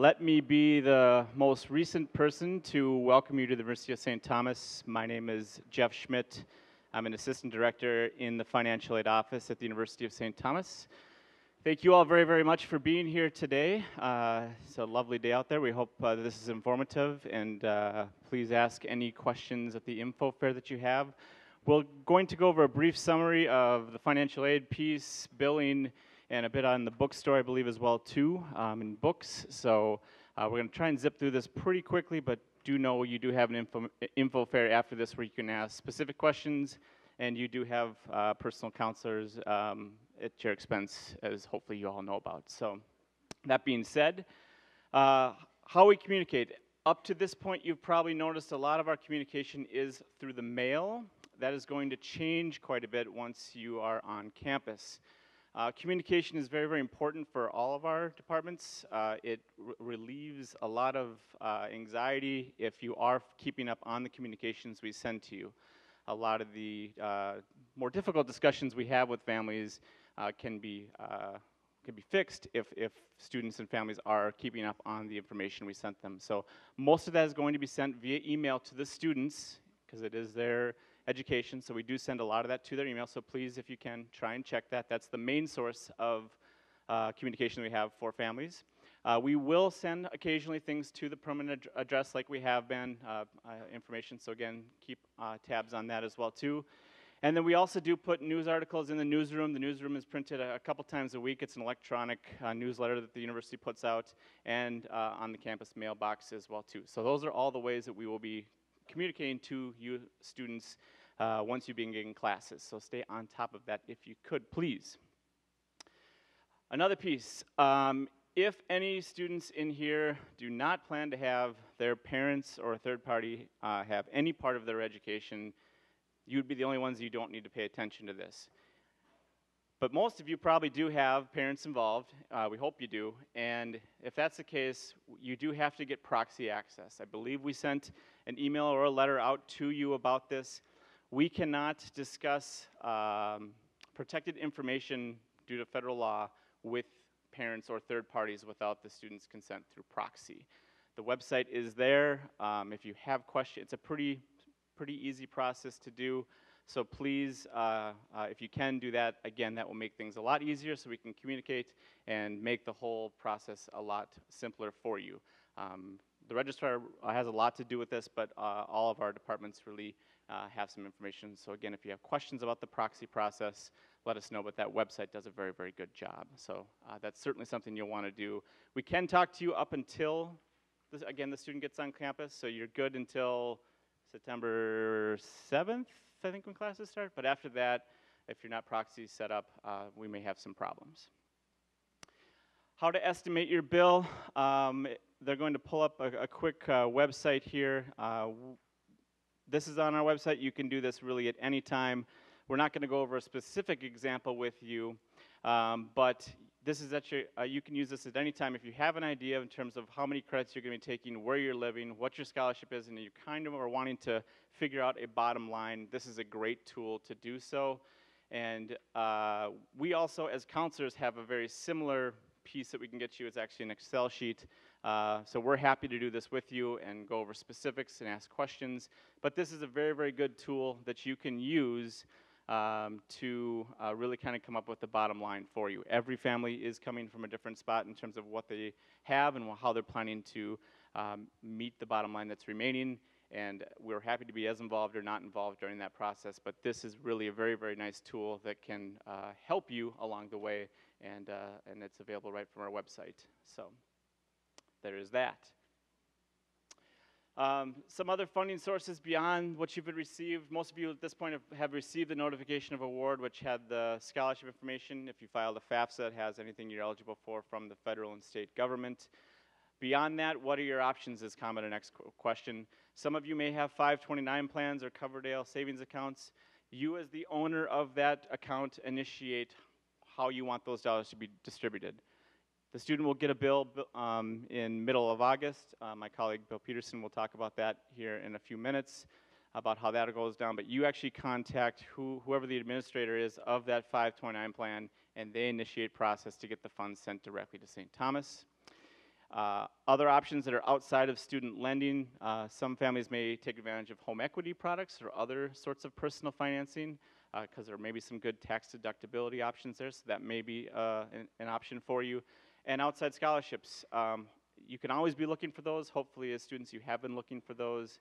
Let me be the most recent person to welcome you to the University of St. Thomas. My name is Jeff Schmidt. I'm an assistant director in the financial aid office at the University of St. Thomas. Thank you all very, very much for being here today. It's a lovely day out there. We hope this is informative, and please ask any questions at the info fair that you have. We're going to go over a brief summary of the financial aid piece, billing, and a bit on the bookstore, I believe, as well, too, in books. So we're going to try and zip through this pretty quickly, but do know you do have an info fair after this where you can ask specific questions, and you do have personal counselors at your expense, as hopefully you all know about. So that being said, how we communicate. Up to this point, you've probably noticed a lot of our communication is through the mail. That is going to change quite a bit once you are on campus. Communication is very, very important for all of our departments. It relieves a lot of anxiety if you are keeping up on the communications we send to you. A lot of the more difficult discussions we have with families can be fixed if students and families are keeping up on the information we sent them. So most of that is going to be sent via email to the students because it is their education, so we do send a lot of that to their email, so please, if you can, try and check that. That's the main source of communication we have for families. We will send occasionally things to the permanent address like we have been, information, so again, keep tabs on that as well too. And then we also do put news articles in the newsroom. The newsroom is printed a couple times a week. It's an electronic newsletter that the university puts out, and on the campus mailbox as well too. So those are all the ways that we will be communicating to you students once you begin classes. So stay on top of that if you could, please. Another piece, if any students in here do not plan to have their parents or a third party have any part of their education, you'd be the only ones you don't need to pay attention to this. But most of you probably do have parents involved. We hope you do. And if that's the case, you do have to get proxy access. I believe we sent an email or a letter out to you about this. We cannot discuss protected information due to federal law with parents or third parties without the student's consent through proxy. The website is there. If you have questions, it's a pretty easy process to do. So please, if you can do that, again, that will make things a lot easier so we can communicate and make the whole process a lot simpler for you. The registrar has a lot to do with this, but all of our departments really have some information. So again, if you have questions about the proxy process, let us know, but that website does a very, very good job. So that's certainly something you'll want to do. We can talk to you up until, again, the student gets on campus, so you're good until September 7th. I think when classes start, but after that, if you're not proxy set up, we may have some problems. How to estimate your bill. They're going to pull up a quick website here. This is on our website. You can do this really at any time. We're not going to go over a specific example with you, but this is you can use this at any time if you have an idea in terms of how many credits you're going to be taking, where you're living, what your scholarship is, and you kind of are wanting to figure out a bottom line. This is a great tool to do so. And we also, as counselors, have a very similar piece that we can get you. It's actually an Excel sheet. So we're happy to do this with you and go over specifics and ask questions. But this is a very, very good tool that you can use to really kind of come up with the bottom line for you. Every family is coming from a different spot in terms of what they have and how they're planning to meet the bottom line that's remaining, and we're happy to be as involved or not involved during that process, but this is really a very, very nice tool that can help you along the way, and it's available right from our website. So there is that. Some other funding sources beyond what you've received. Most of you at this point have received the notification of award, which had the scholarship information. If you filed a FAFSA, it has anything you're eligible for from the federal and state government. Beyond that, what are your options is kind of the next question. Some of you may have 529 plans or Coverdell Savings Accounts. You as the owner of that account initiate how you want those dollars to be distributed. The student will get a bill in middle of August. My colleague Bill Peterson will talk about that here in a few minutes about how that goes down, but you actually contact whoever the administrator is of that 529 plan, and they initiate process to get the funds sent directly to St. Thomas. Other options that are outside of student lending, some families may take advantage of home equity products or other sorts of personal financing because there may be some good tax deductibility options there, so that may be an option for you. And outside scholarships, you can always be looking for those. Hopefully as students you have been looking for those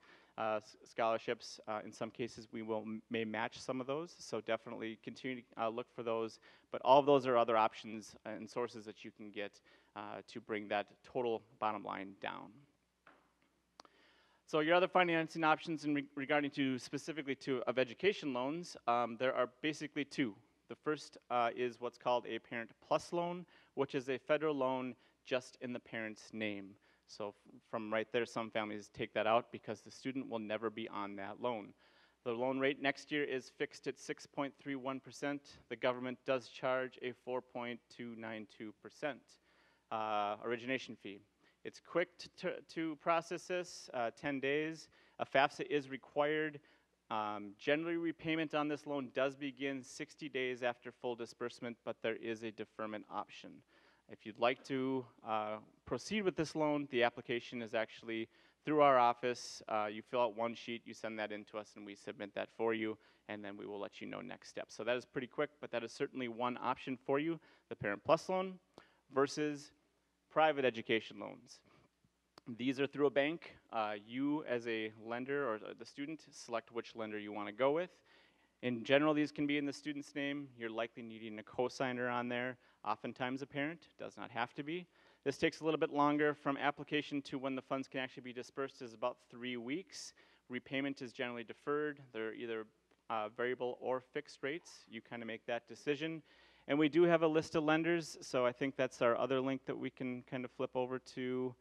scholarships. In some cases we may match some of those, so definitely continue to look for those. But all of those are other options and sources that you can get to bring that total bottom line down. So your other financing options in regarding to specifically to of education loans, there are basically two. The first is what's called a Parent Plus loan, which is a federal loan just in the parent's name. So from right there, some families take that out because the student will never be on that loan. The loan rate next year is fixed at 6.31%. The government does charge a 4.292% origination fee. It's quick to process this, 10 days. A FAFSA is required. Generally, repayment on this loan does begin 60 days after full disbursement, but there is a deferment option. If you'd like to proceed with this loan, the application is actually through our office. You fill out one sheet, you send that in to us, and we submit that for you, and then we will let you know next steps. So that is pretty quick, but that is certainly one option for you, the Parent Plus loan versus private education loans. These are through a bank. You as a lender or the student select which lender you want to go with. In general, these can be in the student's name. You're likely needing a cosigner on there, oftentimes a parent, does not have to be. This takes a little bit longer. From application to when the funds can actually be dispersed is about 3 weeks. Repayment is generally deferred. They're either variable or fixed rates. You kind of make that decision. And we do have a list of lenders, so I think that's our other link that we can kind of flip over to.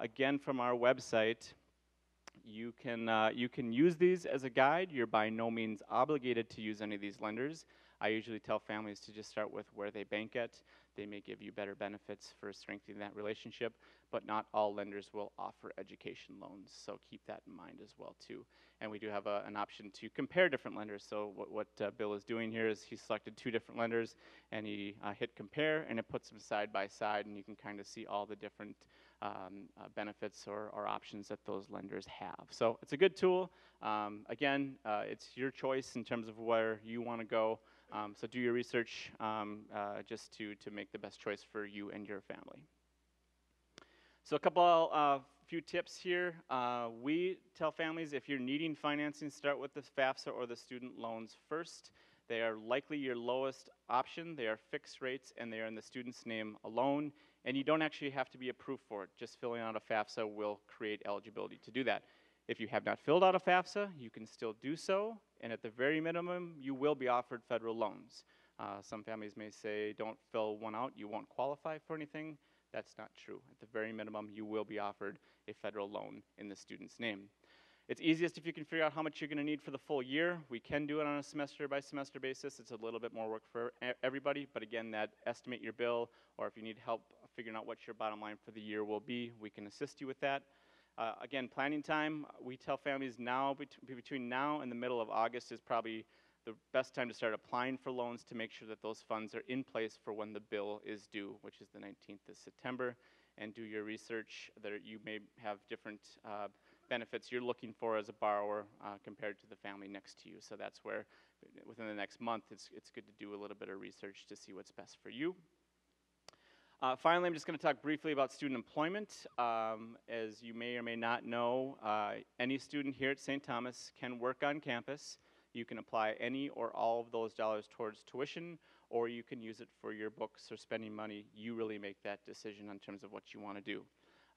Again, from our website, you can use these as a guide. You're by no means obligated to use any of these lenders. I usually tell families to just start with where they bank at. They may give you better benefits for strengthening that relationship, but not all lenders will offer education loans, so keep that in mind as well too. And we do have an option to compare different lenders. So what Bill is doing here is he selected 2 different lenders, and he hit compare, and it puts them side by side, and you can kind of see all the different benefits or options that those lenders have. So it's a good tool. Again, it's your choice in terms of where you want to go. So do your research just to make the best choice for you and your family. So a couple few tips here. We tell families if you're needing financing, start with the FAFSA or the student loans first. They are likely your lowest option. They are fixed rates, and they are in the student's name alone. And you don't actually have to be approved for it. Just filling out a FAFSA will create eligibility to do that. If you have not filled out a FAFSA, you can still do so. And at the very minimum, you will be offered federal loans. Some families may say, don't fill one out, you won't qualify for anything. That's not true. At the very minimum, you will be offered a federal loan in the student's name. It's easiest if you can figure out how much you're going to need for the full year. We can do it on a semester by semester basis. It's a little bit more work for everybody, but again, that estimate your bill, or if you need help figuring out what your bottom line for the year will be, we can assist you with that. Again, planning time, we tell families now, between now and the middle of August is probably the best time to start applying for loans to make sure that those funds are in place for when the bill is due, which is the 19th of September, and do your research. That you may have different benefits you're looking for as a borrower compared to the family next to you. So that's where within the next month it's good to do a little bit of research to see what's best for you. Finally, I'm just going to talk briefly about student employment. As you may or may not know, any student here at St. Thomas can work on campus. You can apply any or all of those dollars towards tuition, or you can use it for your books or spending money. You really make that decision in terms of what you want to do.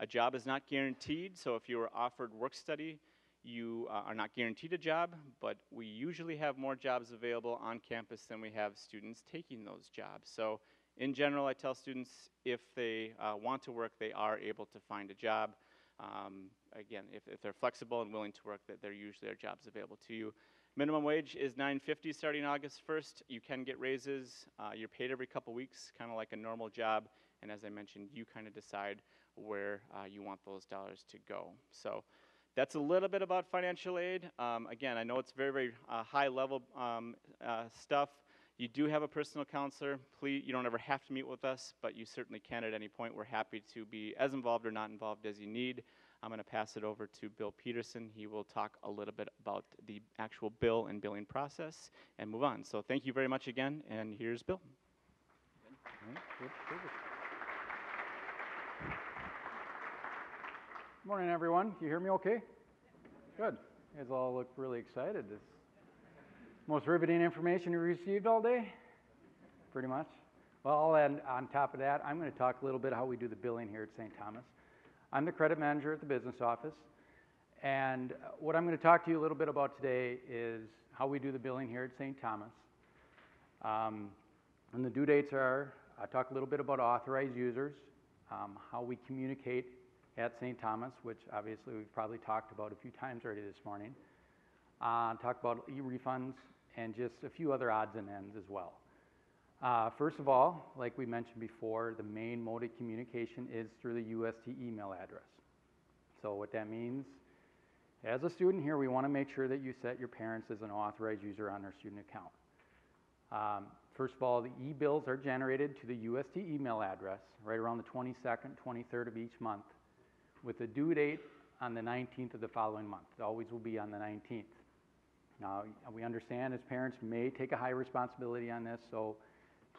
A job is not guaranteed, so if you are offered work study, you are not guaranteed a job, but we usually have more jobs available on campus than we have students taking those jobs. So in general, I tell students if they want to work, they are able to find a job. Again, if they're flexible and willing to work, that there usually are jobs available to you. Minimum wage is $9.50 starting August 1st. You can get raises. You're paid every couple weeks, kind of like a normal job. And as I mentioned, you kind of decide where you want those dollars to go. So that's a little bit about financial aid. Again, I know it's very, very high level stuff. you do have a personal counselor, please, you don't ever have to meet with us, but you certainly can at any point. We're happy to be as involved or not involved as you need. I'm going to pass it over to Bill Peterson. He will talk a little bit about the actual bill and billing process and move on. So thank you very much again, and here's Bill. Morning, everyone. Can you hear me okay? Good. You guys all look really excited. This most riveting information you received all day? Pretty much. Well, and on top of that, I'm going to talk a little bit how we do the billing here at St. Thomas. I'm the credit manager at the business office, and what I'm going to talk to you a little bit about today is how we do the billing here at St. Thomas. And the due dates are, I talk a little bit about authorized users, how we communicate at St. Thomas, which obviously we've probably talked about a few times already this morning. Talk about e-refunds and just a few other odds and ends as well. First of all, like we mentioned before, the main mode of communication is through the UST email address. So what that means, as a student here, we want to make sure that you set your parents as an authorized user on their student account. First of all, the e-bills are generated to the UST email address right around the 22nd, 23rd of each month, with the due date on the 19th of the following month. It always will be on the 19th. Now, we understand as parents may take a high responsibility on this, so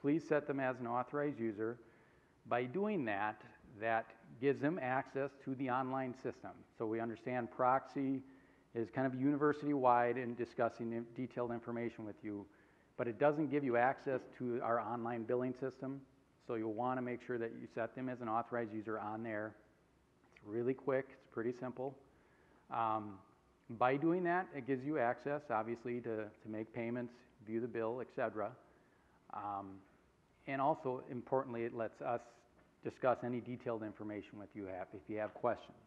please set them as an authorized user. By doing that, that gives them access to the online system. So we understand proxy is kind of university-wide in discussing detailed information with you, but it doesn't give you access to our online billing system, so you'll want to make sure that you set them as an authorized user on there. It's really quick, it's pretty simple. By doing that, it gives you access, obviously, to make payments, view the bill, etc. And also, importantly, it lets us discuss any detailed information with you if you have questions.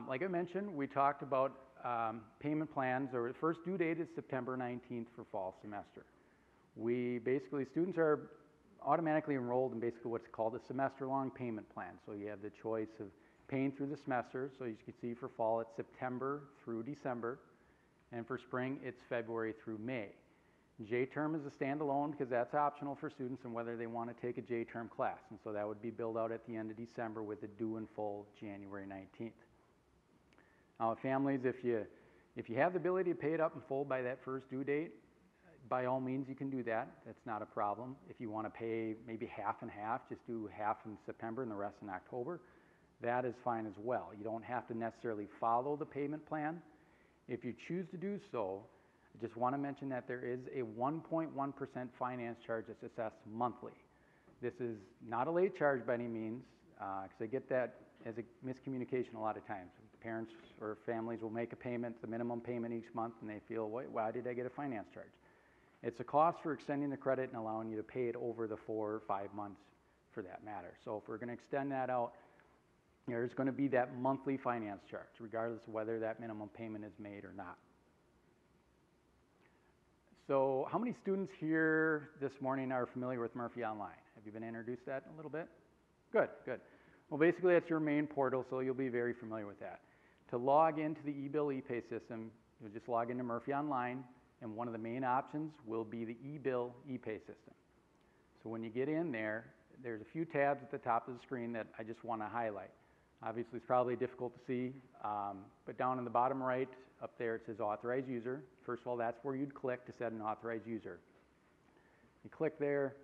Like I mentioned, we talked about payment plans, or the first due date is September 19th for fall semester. Students are automatically enrolled in basically what's called a semester-long payment plan. So you have the choice of paying through the semester. So as you can see, for fall, it's September through December. And for spring, it's February through May. J-term is a standalone because that's optional for students and whether they want to take a J-term class. And so that would be billed out at the end of December with a due in full January 19th. Now, families, if you have the ability to pay it up in full by that first due date, by all means, you can do that. That's not a problem. If you want to pay maybe half and half, just do half in September and the rest in October, that is fine as well. You don't have to necessarily follow the payment plan. If you choose to do so, I just want to mention that there is a 1.1% finance charge that's assessed monthly. This is not a late charge by any means, because I get that as a miscommunication a lot of times. Parents or families will make a payment, the minimum payment each month, and they feel, why did I get a finance charge? It's a cost for extending the credit and allowing you to pay it over the 4 or 5 months for that matter. So if we're going to extend that out, there's going to be that monthly finance charge, regardless of whether that minimum payment is made or not. So how many students here this morning are familiar with Murphy Online? Have you been introduced to that a little bit? Good, good. Well, basically that's your main portal, so you'll be very familiar with that. To log into the eBill ePay system, you'll just log into Murphy Online, and one of the main options will be the eBill ePay system. So when you get in there, there's a few tabs at the top of the screen that I just want to highlight. Obviously, it's probably difficult to see, but down in the bottom right, up there, it says Authorized User. First of all, that's where you'd click to set an authorized user. You click there,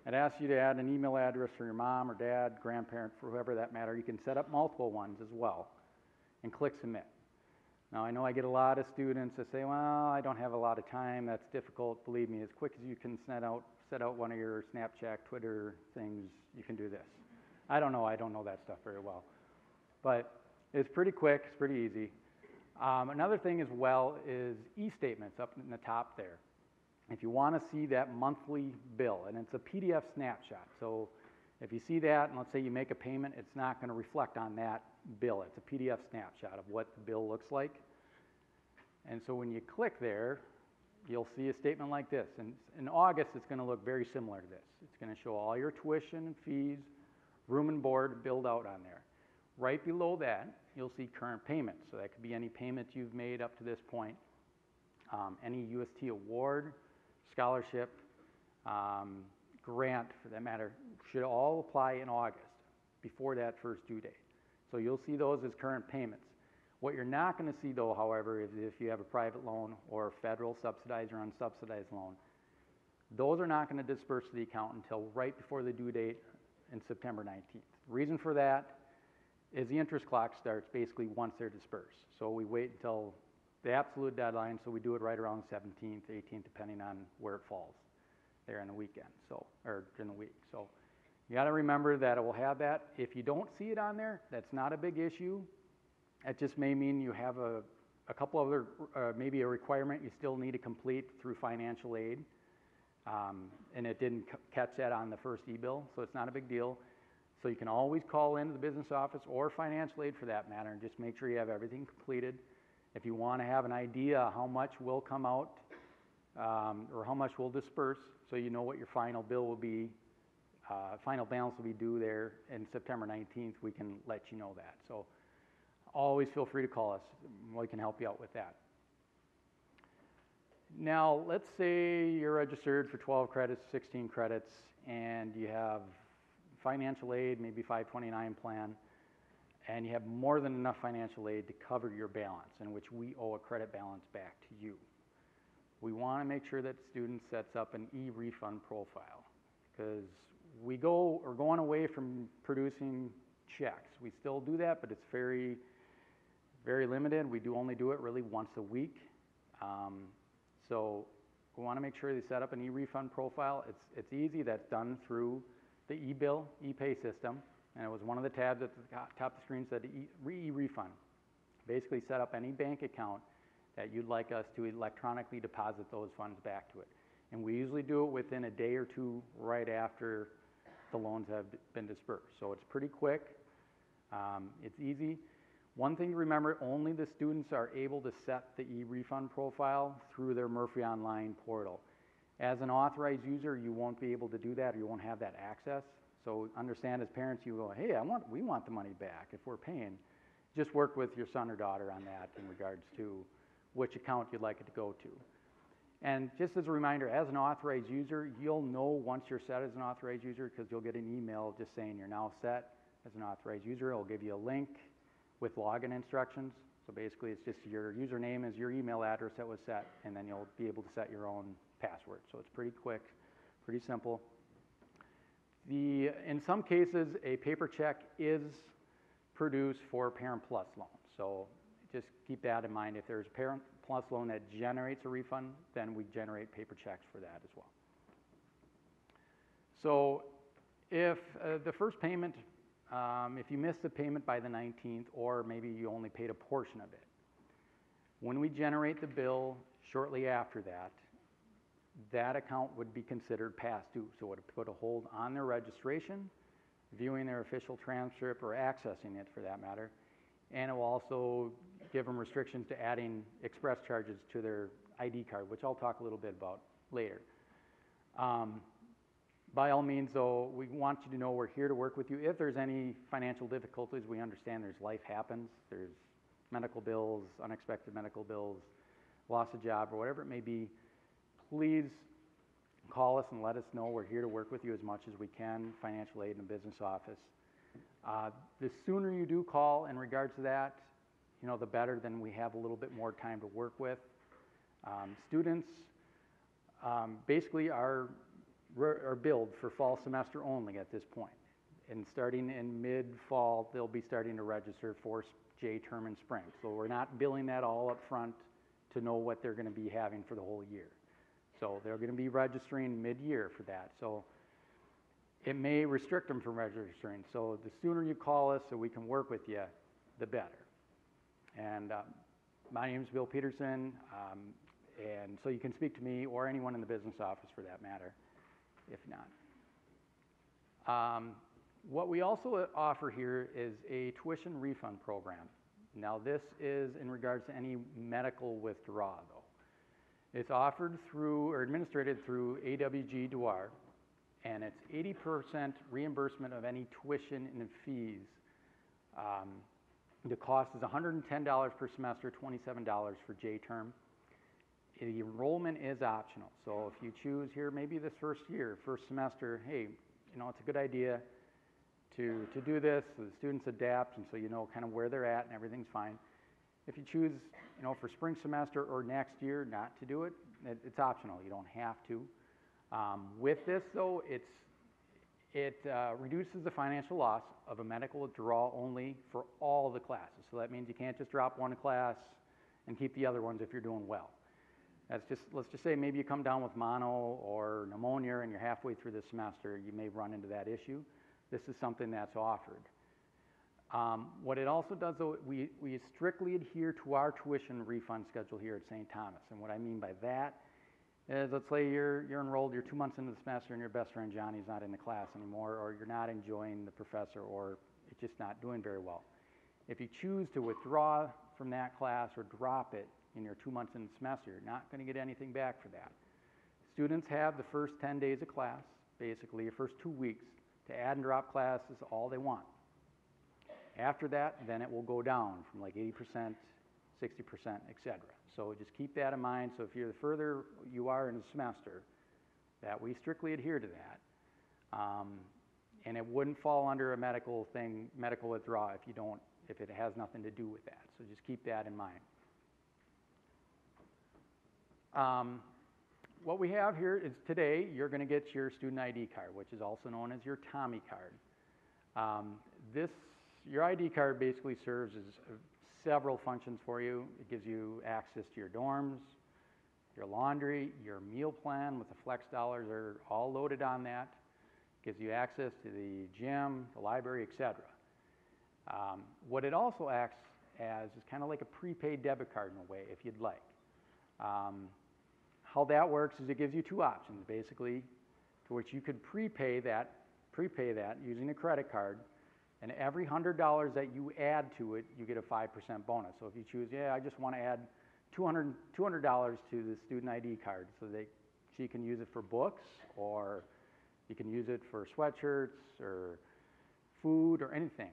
it asks you to add an email address for your mom or dad, grandparent, for whoever that matter. You can set up multiple ones as well, and click Submit. Now, I know I get a lot of students that say, well, I don't have a lot of time, that's difficult. Believe me, as quick as you can set out one of your Snapchat, Twitter things, you can do this. I don't know that stuff very well. But it's pretty quick, it's pretty easy. Another thing as well is e-statements up in the top there. If you want to see that monthly bill, and it's a PDF snapshot, so if you see that and let's say you make a payment, it's not going to reflect on that bill. It's a PDF snapshot of what the bill looks like. And so when you click there, you'll see a statement like this. And in August, it's going to look very similar to this. It's going to show all your tuition and fees, room and board billed out on there. Right below that, you'll see current payments. So that could be any payment you've made up to this point, any UST award, scholarship, grant for that matter, should all apply in August before that first due date. So you'll see those as current payments. What you're not going to see though, however, is if you have a private loan or a federal subsidized or unsubsidized loan, those are not going to disperse to the account until right before the due date in September 19th. The reason for that is the interest clock starts basically once they're dispersed. So we wait until the absolute deadline, so we do it right around the 17th, 18th, depending on where it falls there in the weekend, or during the week. So you got to remember that it will have that. If you don't see it on there, that's not a big issue. It just may mean you have a couple other, maybe a requirement you still need to complete through financial aid, and it didn't catch that on the first e-bill, so it's not a big deal. So you can always call into the business office or financial aid for that matter and just make sure you have everything completed. If you want to have an idea how much will come out or how much will disperse, so you know what your final bill will be, final balance will be due there in September 19th, we can let you know that. So always feel free to call us. We can help you out with that. Now, let's say you're registered for 12 credits, 16 credits, and you have financial aid, maybe 529 plan, and you have more than enough financial aid to cover your balance, in which we owe a credit balance back to you. We want to make sure that student sets up an e-refund profile, because we're going away from producing checks. We still do that, but it's very, very limited. We only do it really once a week. So we want to make sure they set up an e-refund profile. It's easy. That's done through the e-bill, e-pay system, and it was one of the tabs at the top of the screen said e-refund. Basically set up any bank account that you'd like us to electronically deposit those funds back to it. And we usually do it within a day or two right after the loans have been dispersed. So it's pretty quick, it's easy. One thing to remember, only the students are able to set the e-refund profile through their Murphy Online portal. As an authorized user, you won't be able to do that, or you won't have that access. So understand as parents, you go, hey, we want the money back if we're paying. Just work with your son or daughter on that in regards to which account you'd like it to go to. And just as a reminder, as an authorized user, you'll know once you're set as an authorized user because you'll get an email just saying you're now set as an authorized user. It'll give you a link with login instructions. So basically it's just your username is your email address that was set, and then you'll be able to set your own password. So it's pretty quick, pretty simple. In some cases, a paper check is produced for Parent Plus loans. So just keep that in mind. If there's a Parent Plus loan that generates a refund, then we generate paper checks for that as well. So if the first payment, if you missed the payment by the 19th, or maybe you only paid a portion of it, when we generate the bill shortly after that, that account would be considered past due. So it would put a hold on their registration, viewing their official transcript, or accessing it for that matter. And it will also give them restrictions to adding express charges to their ID card, which I'll talk a little bit about later. By all means, though, we want you to know we're here to work with you. If there's any financial difficulties, we understand life happens. There's medical bills, unexpected medical bills, loss of job, or whatever it may be. Please call us and let us know. We're here to work with you as much as we can, financial aid in the business office. The sooner you do call in regards to that, the better. Then we have a little bit more time to work with. Students basically are billed for fall semester only at this point. And starting in mid-fall, they'll be starting to register for J term and spring. So we're not billing that all up front to know what they're going to be having for the whole year. So they're going to be registering mid-year for that. So it may restrict them from registering. So the sooner you call us so we can work with you, the better. And my name is Bill Peterson, and so you can speak to me or anyone in the business office for that matter, if not. What we also offer here is a tuition refund program. Now this is in regards to any medical withdrawal though. It's offered through or administered through AWG Dewar, and it's 80% reimbursement of any tuition and fees. The cost is $110 per semester, $27 for J term. the enrollment is optional. So if you choose here, maybe this first year, first semester, hey, it's a good idea to do this, so the students adapt, and so you know kind of where they're at and everything's fine. If you choose, for spring semester or next year not to do it, it's optional. You don't have to. With this, though, it reduces the financial loss of a medical withdrawal only for all the classes. So that means you can't just drop one class and keep the other ones if you're doing well. Let's just say maybe you come down with mono or pneumonia and you're halfway through the semester, you may run into that issue. This is something that's offered. What it also does, though, we strictly adhere to our tuition refund schedule here at St. Thomas. And what I mean by that is, let's say you're enrolled, you're 2 months into the semester and your best friend Johnny's not in the class anymore, or you're not enjoying the professor, or it's just not doing very well. If you choose to withdraw from that class or drop it in your 2 months in the semester, you're not going to get anything back for that. Students have the first 10 days of class, basically your first 2 weeks, to add and drop classes all they want. After that, then it will go down from like 80%, 60%, etc. So just keep that in mind. So if you're the further you are in the semester, that we strictly adhere to that. And it wouldn't fall under a medical withdrawal if it has nothing to do with that. So just keep that in mind. What we have here is today, you're going to get your student ID card, which is also known as your Tommie Card. Your ID card basically serves as several functions for you. It gives you access to your dorms, your laundry, your meal plan with the flex dollars are all loaded on that. It gives you access to the gym, the library, etc. What it also acts as is kind of like a prepaid debit card in a way, if you'd like. How that works is it gives you two options, basically, to which you could prepay that using a credit card, and every $100 that you add to it, you get a 5% bonus. So if you choose, I just want to add $200 to the student ID card so you can use it for books, or you can use it for sweatshirts or food or anything.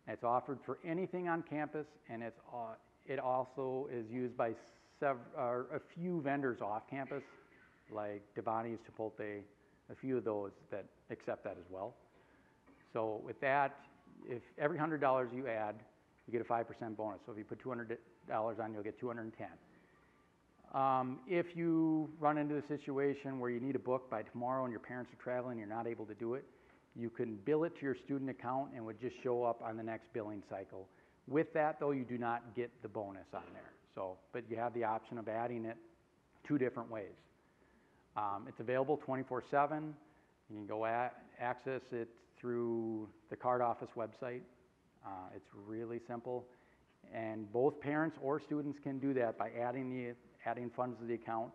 It's offered for anything on campus, and it also is used by a few vendors off campus, like Devani's, Chipotle, a few of those that accept that as well. So with that, if every $100 you add, you get a 5% bonus. So if you put $200 on, you'll get $210. If you run into a situation where you need a book by tomorrow and your parents are traveling and you're not able to do it, you can bill it to your student account and it would just show up on the next billing cycle. With that, though, you do not get the bonus on there. But you have the option of adding it two different ways. It's available 24/7. You can go access it through the card office website. It's really simple, and both parents or students can do that by adding funds to the account,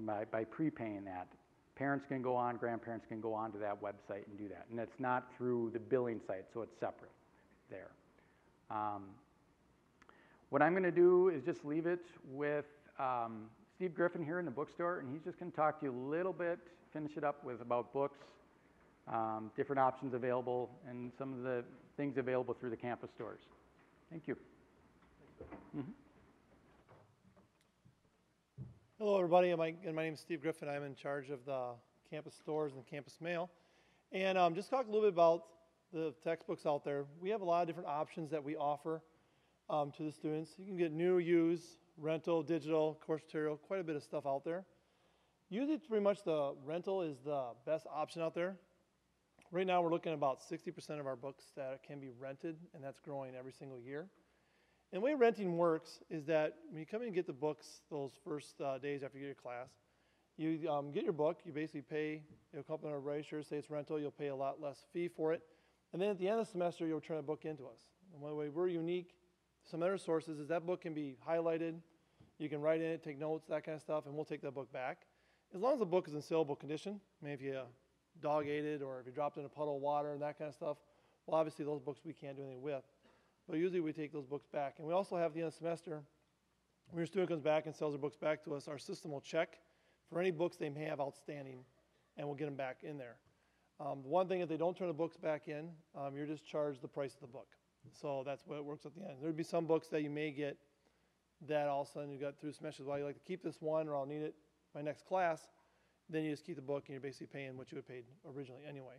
by prepaying that. Parents can go on, grandparents can go on to that website and do that, and it's not through the billing site, so it's separate there. What I'm going to do is just leave it with Steve Griffin here in the bookstore, and he's just going to talk to you a little bit, finish it up with about books, different options available, and some of the things available through the campus stores. Thank you. Mm-hmm. Hello, everybody. My name is Steve Griffin. I'm in charge of the campus stores and campus mail. And just talk a little bit about the textbooks out there. We have a lot of different options that we offer to the students. You can get new, used, rental, digital, course material, quite a bit of stuff out there. Usually, pretty much the rental is the best option out there. Right now, we're looking at about 60% of our books that can be rented, and that's growing every single year. And the way renting works is that when you come in and get the books those first days after you get your class, you get your book, you basically pay, you'll come up on a register, say it's rental, you'll pay a lot less fee for it. And then at the end of the semester, you'll return the book into us. And one way we're unique to some other sources is that book can be highlighted, you can write in it, take notes, that kind of stuff, and we'll take that book back. As long as the book is in saleable condition, I mean, if you dog ate it or if you dropped it in a puddle of water and that kind of stuff, well, obviously those books we can't do anything with. But usually we take those books back. And we also have at the end of the semester, when your student comes back and sells their books back to us, our system will check for any books they may have outstanding, and we'll get them back in there. The one thing, if they don't turn the books back in, you're just charged the price of the book. So that's what it works at the end. There would be some books that you may get that all of a sudden you got through semesters, well, you like to keep this one or I'll need it my next class, then you just keep the book and you're basically paying what you would paid originally anyway.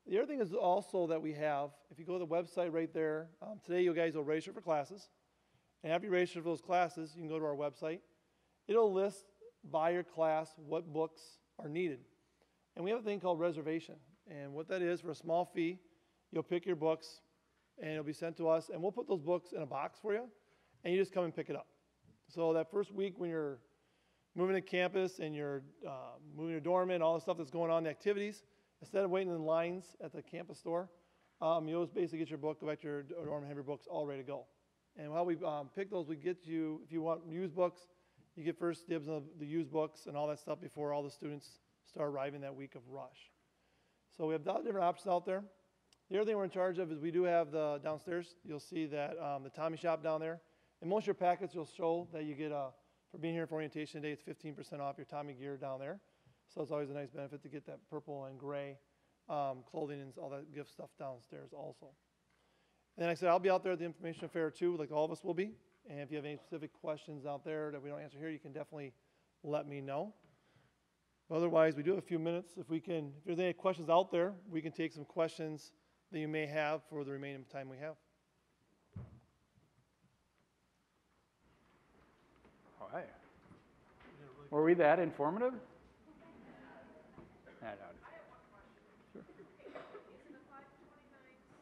The other thing is also that we have, if you go to the website right there, today you guys will register for classes. And after you register for those classes, you can go to our website. It'll list by your class what books are needed. And we have a thing called reservation. And what that is, for a small fee, you'll pick your books and it'll be sent to us. And we'll put those books in a box for you. And you just come and pick it up. So that first week when you're moving to campus and you're moving your dorm in, all the stuff that's going on, the activities, instead of waiting in lines at the campus store, you'll just basically get your book, go back to your dorm and have your books all ready to go. And while we pick those, we get you, if you want used books, you get first dibs on the used books and all that stuff before all the students start arriving that week of rush. So we have a lot of different options out there. The other thing we're in charge of is we do have the downstairs. You'll see that the Tommie shop down there. And most of your packets will show that you get, for being here for orientation day, it's 15% off your Tommie gear down there. So it's always a nice benefit to get that purple and gray clothing and all that gift stuff downstairs also. And then I said, I'll be out there at the information fair too, like all of us will be. And if you have any specific questions out there that we don't answer here, you can definitely let me know. Otherwise, we do have a few minutes. If there's any questions out there, we can take some questions that you may have for the remaining time we have. All right. Were we that informative? I doubt it. Sure. Isn't the 529C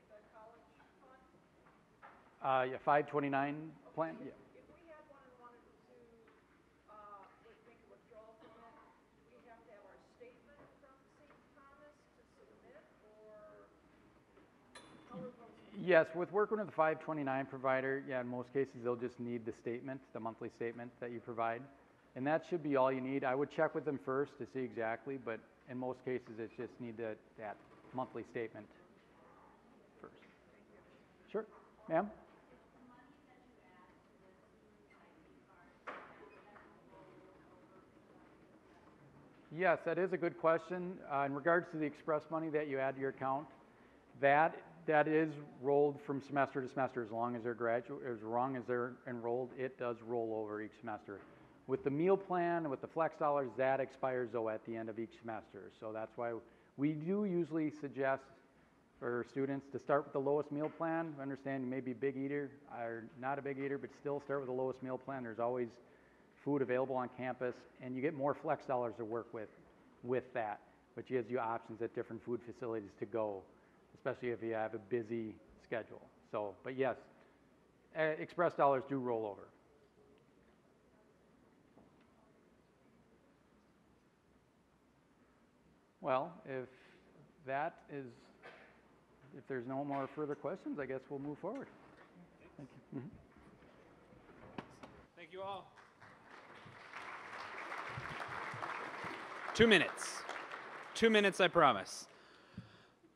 the college fund? Yeah, 529 plan. Yeah. If we had one and wanted to make a withdrawal from it, do we have to have our statement from St. Thomas to submit, or how are those? Yes, with working with the 529 provider, yeah, in most cases they'll just need the statement, the monthly statement that you provide. And that should be all you need. I would check with them first to see exactly, but in most cases it's just need that monthly statement first. Sure, ma'am? Yes, that is a good question. In regards to the express money that you add to your account, that is rolled from semester to semester as long as they're enrolled. It does roll over each semester. With the meal plan, with the flex dollars, that expires though at the end of each semester. So that's why we do usually suggest for students to start with the lowest meal plan. Understand you may be a big eater or not a big eater, but still start with the lowest meal plan. There's always food available on campus, and you get more flex dollars to work with that, which gives you options at different food facilities to go, especially if you have a busy schedule. So, but yes, express dollars do roll over. Well, if there's no more further questions, I guess we'll move forward. Thank you. Mm-hmm. Thank you all. 2 minutes. 2 minutes, I promise.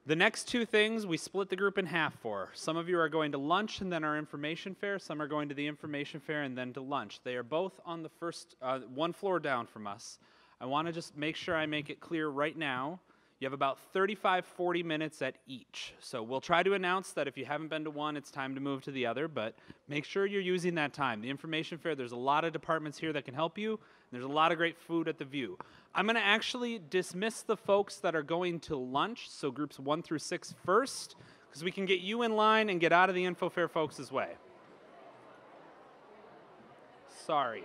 The next two things we split the group in half for. Some of you are going to lunch and then our information fair. Some are going to the information fair and then to lunch. They are both on the first, one floor down from us. I want to just make sure I make it clear right now. You have about 35-40 minutes at each. So we'll try to announce that if you haven't been to one, it's time to move to the other, but make sure you're using that time. The information fair, there's a lot of departments here that can help you. There's a lot of great food at the View. I'm going to actually dismiss the folks that are going to lunch, so groups 1 through 6 first, because we can get you in line and get out of the info fair folks' way. Sorry.